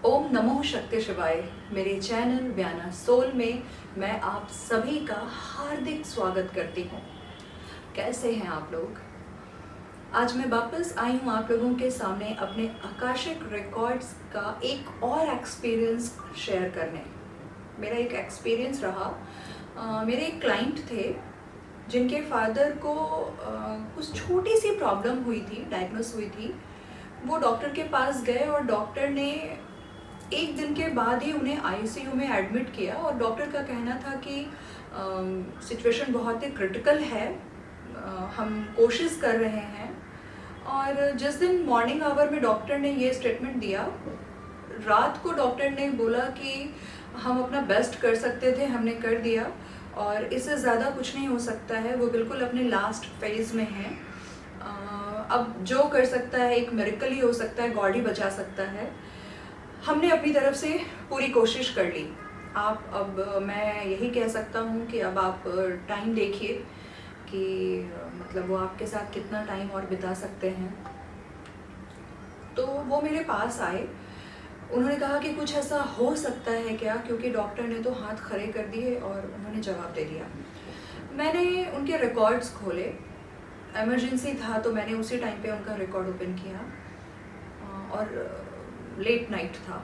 ओम नमो शक्ति शिवाय। मेरे चैनल व्याना सोल में मैं आप सभी का हार्दिक स्वागत करती हूँ। कैसे हैं आप लोग? आज मैं वापस आई हूँ आप लोगों के सामने अपने आकाशिक रिकॉर्ड्स का एक और एक्सपीरियंस शेयर करने। मेरा एक एक्सपीरियंस रहा। मेरे एक क्लाइंट थे जिनके फादर को कुछ छोटी सी प्रॉब्लम हुई थी, डायग्नोस हुई थी। वो डॉक्टर के पास गए और डॉक्टर ने एक दिन के बाद ही उन्हें आईसीयू में एडमिट किया और डॉक्टर का कहना था कि सिचुएशन बहुत ही क्रिटिकल है, हम कोशिश कर रहे हैं। और जिस दिन मॉर्निंग आवर में डॉक्टर ने ये स्टेटमेंट दिया, रात को डॉक्टर ने बोला कि हम अपना बेस्ट कर सकते थे, हमने कर दिया और इससे ज़्यादा कुछ नहीं हो सकता है। वो बिल्कुल अपने लास्ट फेज में है। अब जो कर सकता है एक मिरेकल ही हो सकता है, गॉड ही बचा सकता है। हमने अपनी तरफ से पूरी कोशिश कर ली। अब मैं यही कह सकता हूँ कि अब आप टाइम देखिए कि मतलब वो आपके साथ कितना टाइम और बिता सकते हैं। तो वो मेरे पास आए, उन्होंने कहा कि कुछ ऐसा हो सकता है क्या, क्योंकि डॉक्टर ने तो हाथ खड़े कर दिए और उन्होंने जवाब दे दिया। मैंने उनके रिकॉर्ड्स खोले, इमरजेंसी था तो मैंने उसी टाइम पे उनका रिकॉर्ड ओपन किया और लेट नाइट था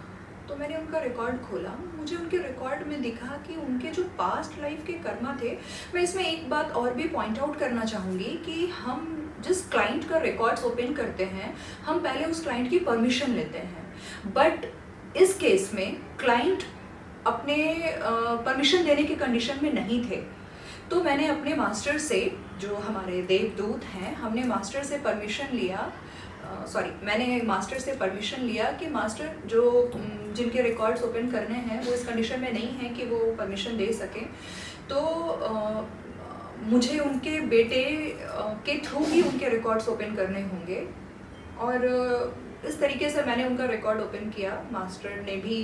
तो मैंने उनका रिकॉर्ड खोला। मुझे उनके रिकॉर्ड में दिखा कि उनके जो पास्ट लाइफ के कर्मा थे। मैं इसमें एक बात और भी पॉइंट आउट करना चाहूँगी कि हम जिस क्लाइंट का रिकॉर्ड्स ओपन करते हैं, हम पहले उस क्लाइंट की परमिशन लेते हैं। बट इस केस में क्लाइंट अपने परमिशन देने की कंडीशन में नहीं थे। तो मैंने अपने मास्टर से, जो हमारे देवदूत हैं, हमने मास्टर से परमिशन लिया। मैंने मास्टर से परमिशन लिया कि मास्टर जो जिनके रिकॉर्ड्स ओपन करने हैं वो इस कंडीशन में नहीं है कि वो परमिशन दे सकें, तो मुझे उनके बेटे के थ्रू ही उनके रिकॉर्ड्स ओपन करने होंगे। और इस तरीके से मैंने उनका रिकॉर्ड ओपन किया। मास्टर ने भी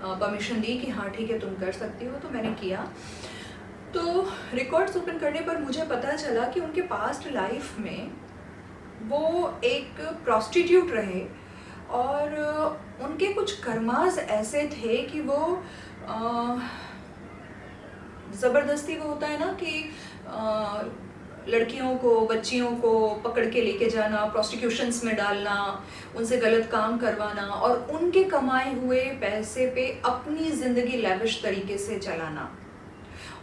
परमिशन दी कि हाँ ठीक है तुम कर सकती हो, तो मैंने किया। तो रिकॉर्ड्स ओपन करने पर मुझे पता चला कि उनके पास्ट लाइफ में वो एक प्रोस्टिट्यूट रहे और उनके कुछ कर्मास ऐसे थे कि वो ज़बरदस्ती, वो होता है ना कि लड़कियों को, बच्चियों को पकड़ के लेके जाना, प्रोस्टिट्यूशंस में डालना, उनसे गलत काम करवाना और उनके कमाए हुए पैसे पे अपनी ज़िंदगी लैविश तरीके से चलाना।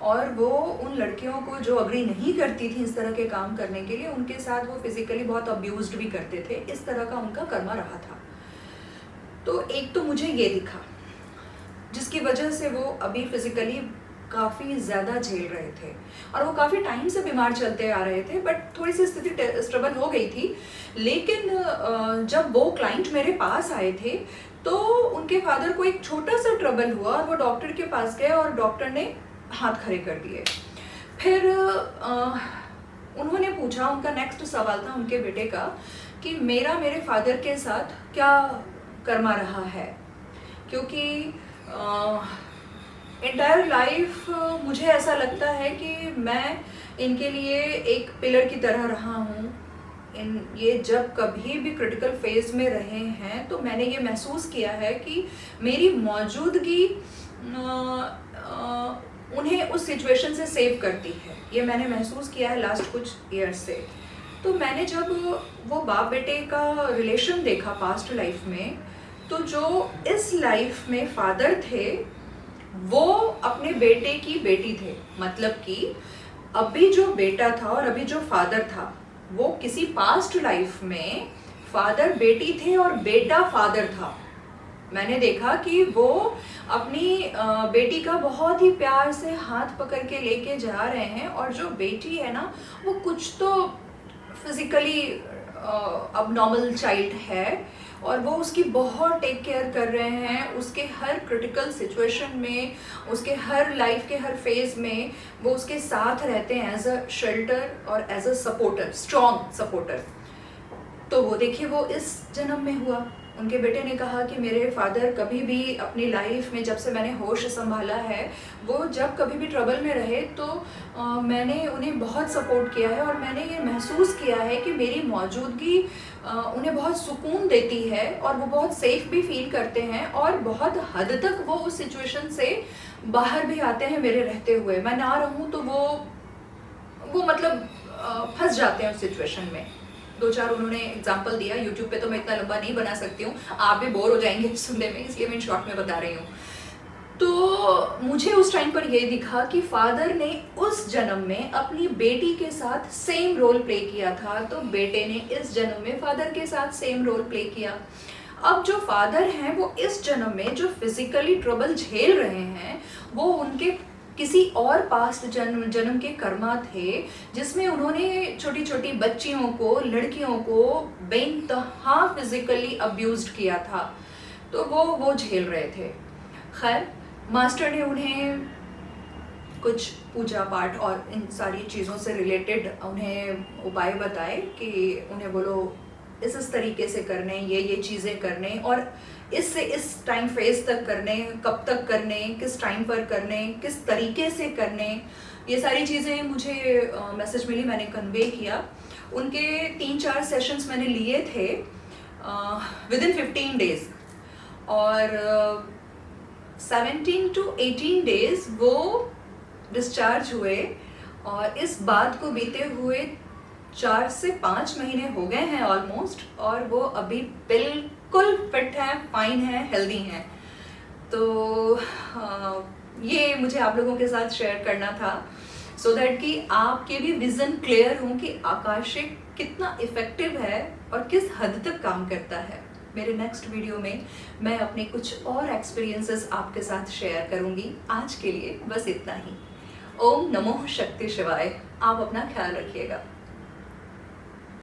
और वो उन लड़कियों को जो अग्री नहीं करती थी इस तरह के काम करने के लिए, उनके साथ वो फिजिकली बहुत अब्यूज्ड भी करते थे। इस तरह का उनका कर्मा रहा था। तो एक तो मुझे ये दिखा, जिसकी वजह से वो अभी फिजिकली काफ़ी ज़्यादा झेल रहे थे और वो काफ़ी टाइम से बीमार चलते आ रहे थे। बट थोड़ी सी स्थिति स्टेबल हो गई थी। लेकिन जब वो क्लाइंट मेरे पास आए थे तो उनके फादर को एक छोटा सा ट्रबल हुआ और वो डॉक्टर के पास गए और डॉक्टर ने हाथ खड़े कर दिए। फिर उन्होंने पूछा, उनका नेक्स्ट सवाल था उनके बेटे का कि मेरे फादर के साथ क्या कर्मा रहा है, क्योंकि एंटायर लाइफ मुझे ऐसा लगता है कि मैं इनके लिए एक पिलर की तरह रहा हूँ। ये जब कभी भी क्रिटिकल फेज में रहे हैं तो मैंने ये महसूस किया है कि मेरी मौजूदगी उन्हें उस सिचुएशन से सेव करती है। ये मैंने महसूस किया है लास्ट कुछ ईयर्स से। तो मैंने जब वो बाप बेटे का रिलेशन देखा पास्ट लाइफ में, तो जो इस लाइफ में फादर थे वो अपने बेटे की बेटी थे। मतलब कि अभी जो बेटा था और अभी जो फादर था, वो किसी पास्ट लाइफ में फादर बेटी थे और बेटा फादर था। मैंने देखा कि वो अपनी बेटी का बहुत ही प्यार से हाथ पकड़ के लेके जा रहे हैं और जो बेटी है ना, वो कुछ तो फिजिकली अब नॉर्मल चाइल्ड है और वो उसकी बहुत टेक केयर कर रहे हैं। उसके हर क्रिटिकल सिचुएशन में, उसके हर लाइफ के हर फेज में वो उसके साथ रहते हैं एज अ शेल्टर और as a supporter, strong supporter. तो वो देखिए वो इस जन्म में हुआ। उनके बेटे ने कहा कि मेरे फादर कभी भी अपनी लाइफ में, जब से मैंने होश संभाला है, वो जब कभी भी ट्रबल में रहे तो मैंने उन्हें बहुत सपोर्ट किया है और मैंने ये महसूस किया है कि मेरी मौजूदगी उन्हें बहुत सुकून देती है और वो बहुत सेफ भी फील करते हैं और बहुत हद तक वो उस सिचुएशन से बाहर भी आते हैं मेरे रहते हुए। मैं ना रहूं तो वो मतलब फंस जाते हैं उस सिचुएशन में। 2-4 उन्होंने एग्जाम्पल दिया। यूट्यूब पे तो मैं इतना लंबा नहीं बना सकती हूँ, आप भी बोर हो जाएंगे सुनने में, इसलिए मैं शॉर्ट में बता रही हूँ। तो मुझे उस टाइम पर ये दिखा कि फादर ने उस जन्म में अपनी बेटी के साथ सेम रोल प्ले किया था, तो बेटे ने इस जन्म में फादर के साथ सेम रोल प्ले किया। अब जो फादर हैं वो इस जन्म में जो फिजिकली ट्रबल झेल रहे हैं वो उनके किसी और पास्ट जन्म के कर्मा थे, जिसमें उन्होंने छोटी छोटी बच्चियों को, लड़कियों को बेइंतहा फिजिकली अब्यूज्ड किया था, तो वो झेल रहे थे। खैर, मास्टर ने उन्हें कुछ पूजा पाठ और इन सारी चीज़ों से रिलेटेड उन्हें उपाय बताए कि उन्हें बोलो इस तरीके से करने, ये चीज़ें करने और इससे इस टाइम फेज तक करने, कब तक करने, किस टाइम पर करने, किस तरीके से करने, ये सारी चीज़ें मुझे मैसेज मिली, मैंने कन्वे किया। उनके 3-4 सेशंस मैंने लिए थे विदिन 15 डेज और 17 to 18 डेज वो डिस्चार्ज हुए और इस बात को बीते हुए 4 से 5 महीने हो गए हैं ऑलमोस्ट, और वो अभी बिल्कुल फिट हैं, फाइन हैं, हेल्दी हैं। तो ये मुझे आप लोगों के साथ शेयर करना था सो दैट कि आपके भी विजन क्लियर हो कि आकाशिक कितना इफेक्टिव है और किस हद तक काम करता है। मेरे नेक्स्ट वीडियो में मैं अपने कुछ और एक्सपीरियंसेस आपके साथ शेयर करूंगी। आज के लिए बस इतना ही। ओम नमो शक्ति शिवाय। आप अपना ख्याल रखिएगा।